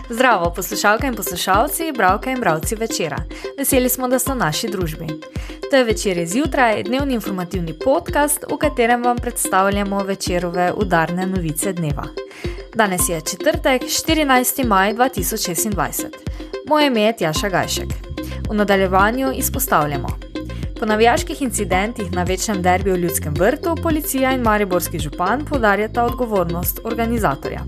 Zdravo, poslušalke in poslušalci, bralke in bralci Večera. Veseli smo, da ste v naši družbi. To je Večer je zjutraj, dnevni informativni podcast, v katerem vam predstavljamo Večerove udarne novice dneva. Danes je četrtek, 14. maj 2026. Moje ime je Tjaša Gajšek. V nadaljevanju izpostavljamo. Po navijaških incidentih na večnem derbiju v Ljudskem vrtu, policija in mariborski župan poudarjata odgovornost organizatorja.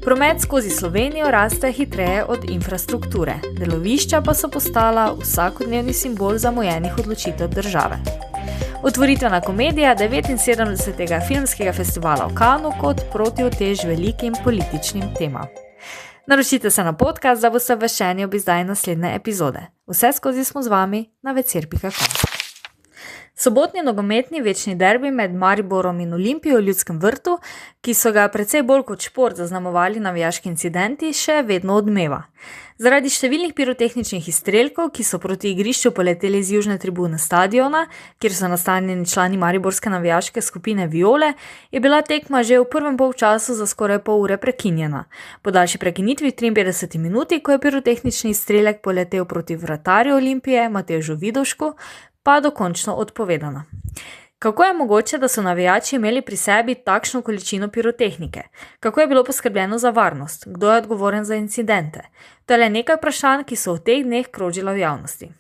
Promet skozi Slovenijo raste hitreje od infrastrukture, delovišča pa so postala vsakodnevni simbol zamujenih odločitev države. Otvoritvena komedija 79. filmskega festivala v Cannesu kot protiutež velikim političnim temam. Naročite se na podcast, da boste obveščeni ob izdaji naslednje epizode. Vse skozi smo z vami na vecer.com. Sobotni nogometni večni derbi med Mariborom in Olimpijo v Ljudskem vrtu, ki so ga precej bolj kot šport zaznamovali navijaški incidenti, še vedno odmeva. Zaradi številnih pirotehničnih izstrelkov, ki so proti igrišču poleteli z južne tribune stadiona, kjer so nastanjeni člani mariborske navijaške skupine Viole, je bila tekma že v prvem polčasu za skoraj pol ure prekinjena. Po daljši prekinitvi v 53 minuti, ko je pirotehnični izstrelek poletel proti vratarju Olimpije, Matežu Vidovšku, pa dokončno odpovedana. Kako je mogoče, da so navijači imeli pri sebi takšno količino pirotehnike? Kako je bilo poskrbljeno za varnost? Kdo je odgovoren za incidente? To je le nekaj vprašanj, ki so v teh dneh krožila v javnosti.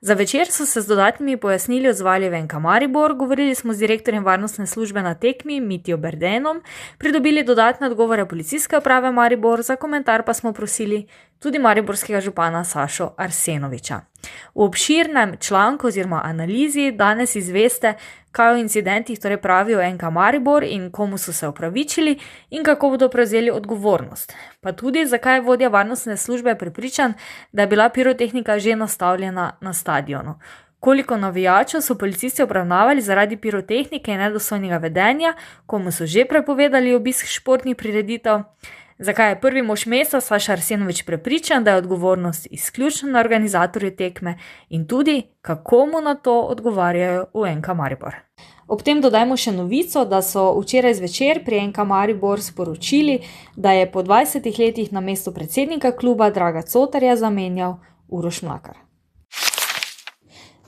Za Večer so se z dodatnimi pojasnili odzvali v NK Maribor, govorili smo z direktorjem varnostne službe na tekmi Mitijo Berdenom, pridobili dodatne odgovore policijske uprave Maribor, za komentar pa smo prosili tudi mariborskega župana Sašo Arsenoviča. V obširnem članku oziroma analizi danes izveste, kaj o incidentih torej pravijo NK Maribor in komu so se opravičili in kako bodo prevzeli odgovornost. Pa tudi, zakaj je vodja varnostne službe prepričan, da je bila pirotehnika že nastavljena na stadionu. Koliko navijačev so policisti obravnavali zaradi pirotehnike in nedostojnega vedenja, komu so že prepovedali obisk športnih prireditev. Zakaj je prvi mož mesta Saša Arsenovič prepričan, da je odgovornost izključno na organizatorju tekme in tudi, kako mu na to odgovarjajo v NK Maribor. Ob tem dodajmo še novico, da so včeraj zvečer pri NK Maribor sporočili, da je po 20 letih na mestu predsednika kluba Draga Cotarja zamenjal Uroš Mlakar.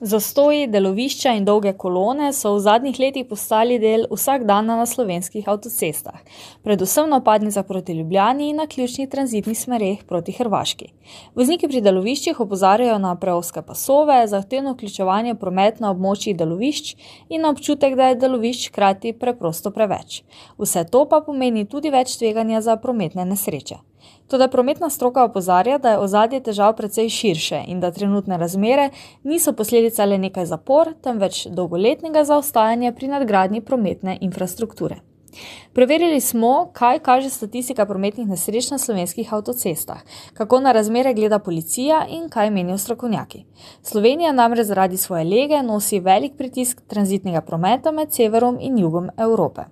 Zastoji, delovišča in dolge kolone so v zadnjih letih postali del vsakdana na slovenskih avtocestah, predvsem na vpadnicah proti Ljubljani in na ključnih tranzitnih smereh proti Hrvaški. Vozniki pri deloviščih opozarjajo na preozke pasove, zahtevno vključevanje prometa na območjih delovišč in na občutek, da je delovišč hkrati preprosto preveč. Vse to pa pomeni tudi več tveganja za prometne nesreče. Toda prometna stroka opozarja, da je ozadje težav precej širše in da trenutne razmere niso posledica le nekaj zapor, temveč dolgoletnega zaostajanja pri nadgradnji prometne infrastrukture. Preverili smo, kaj kaže statistika prometnih nesreč na slovenskih avtocestah, kako na razmere gleda policija in kaj menijo strokovnjaki. Slovenija namreč zaradi svoje lege nosi velik pritisk tranzitnega prometa med severom in jugom Evrope.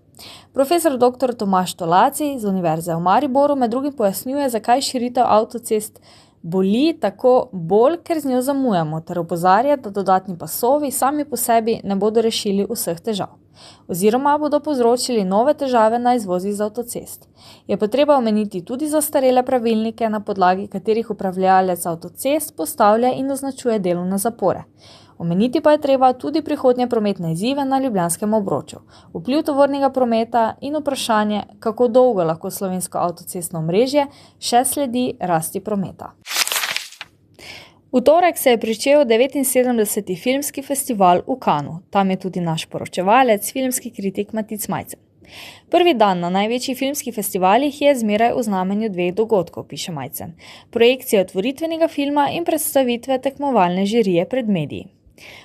Profesor dr. Tomaž Tolaci z Univerze v Mariboru med drugim pojasnjuje, zakaj širitev avtocest boli tako bolj, ker z njo zamujamo, ter opozarja, da dodatni pasovi sami po sebi ne bodo rešili vseh težav, oziroma bodo povzročili nove težave na izvozih z avtocest. Je pa treba omeniti tudi zastarele pravilnike, na podlagi katerih upravljalec avtocest postavlja in označuje delovne zapore. Omeniti pa je treba tudi prihodnje prometne izzive na ljubljanskem obroču, vpliv tovornega prometa in vprašanje, kako dolgo lahko slovensko avtocestno omrežje še sledi rasti prometa. V torek se je pričel 79. filmski festival v Cannesu. Tam je tudi naš poročevalec, filmski kritik Matic Majcen. Prvi dan na največjih filmskih festivalih je zmeraj v znamenju dveh dogodkov, piše Majcen. Projekcije otvoritvenega filma in predstavitve tekmovalne žirije pred mediji.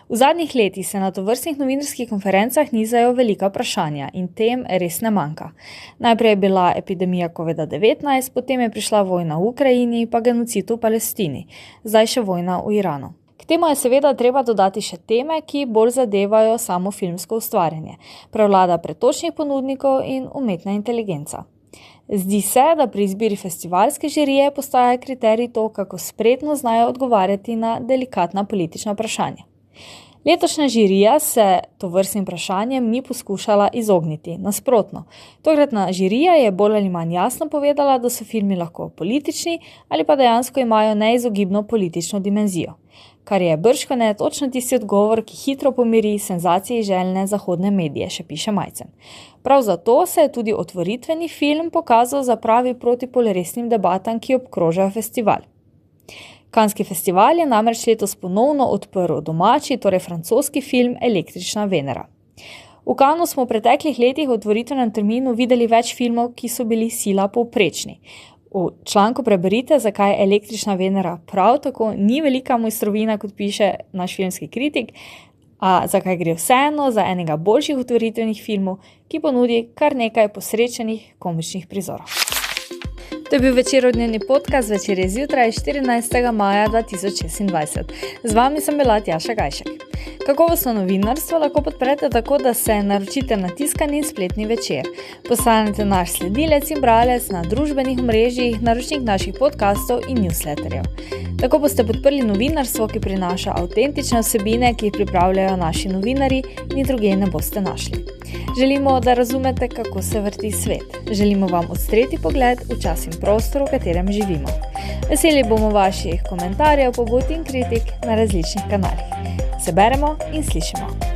V zadnjih letih se na tovrstnih novinarskih konferencah nizajo velika vprašanja in tem res ne manjka. Najprej je bila epidemija COVID-19, potem je prišla vojna v Ukrajini, pa genocid v Palestini, zdaj še vojna v Iranu. K temu je seveda treba dodati še teme, ki bolj zadevajo samo filmsko ustvarjanje, prevlada pretočnih ponudnikov in umetna inteligenca. Zdi se, da pri izbiri festivalske žirije postaja kriterij to, kako spretno znajo odgovarjati na delikatna politična vprašanja. Letošnja žirija se tovrstnim vprašanjem ni poskušala izogniti. Nasprotno, tokratna žirija je bolj ali manj jasno povedala, da so filmi lahko politični ali pa dejansko imajo neizogibno politično dimenzijo, kar je bržkone točno tisti odgovor, ki hitro pomiri senzaciji željne zahodne medije, še piše Majcen. Prav zato se je tudi otvoritveni film pokazal za pravi protipol resnim debatam, ki obkrožajo festival. Kanski festival je namreč letos ponovno odprl domači, torej francoski film Električna Venera. V Cannesu smo v preteklih letih v otvoritvenem terminu videli več filmov, ki so bili sila povprečni. V članku preberite, zakaj Električna Venera prav tako ni velika mojstrovina, kot piše naš filmski kritik, a zakaj gre vseeno za enega boljših otvoritvenih filmov, ki ponudi kar nekaj posrečenih komičnih prizorov. To je bil večerodnevni podcast Večer je zjutraj 14. maja 2026. Z vami sem bila Tjaša Gajšek. Kakovostno novinarstvo lahko podprete tako, da se naročite na tiskani spletni Večer. Postanete naš sledilec in bralec na družbenih omrežjih, naročnik naših podcastov in newsletterjev. Tako boste podprli novinarstvo, ki prinaša avtentične vsebine, ki jih pripravljajo naši novinarji in drugje ne boste našli. Želimo, da razumete, kako se vrti svet. Želimo vam odstreti pogled v čas in prostor, v katerem živimo. Veseli bomo vaših komentarjev, pobud in kritik na različnih kanalih. Se beremo in slišimo.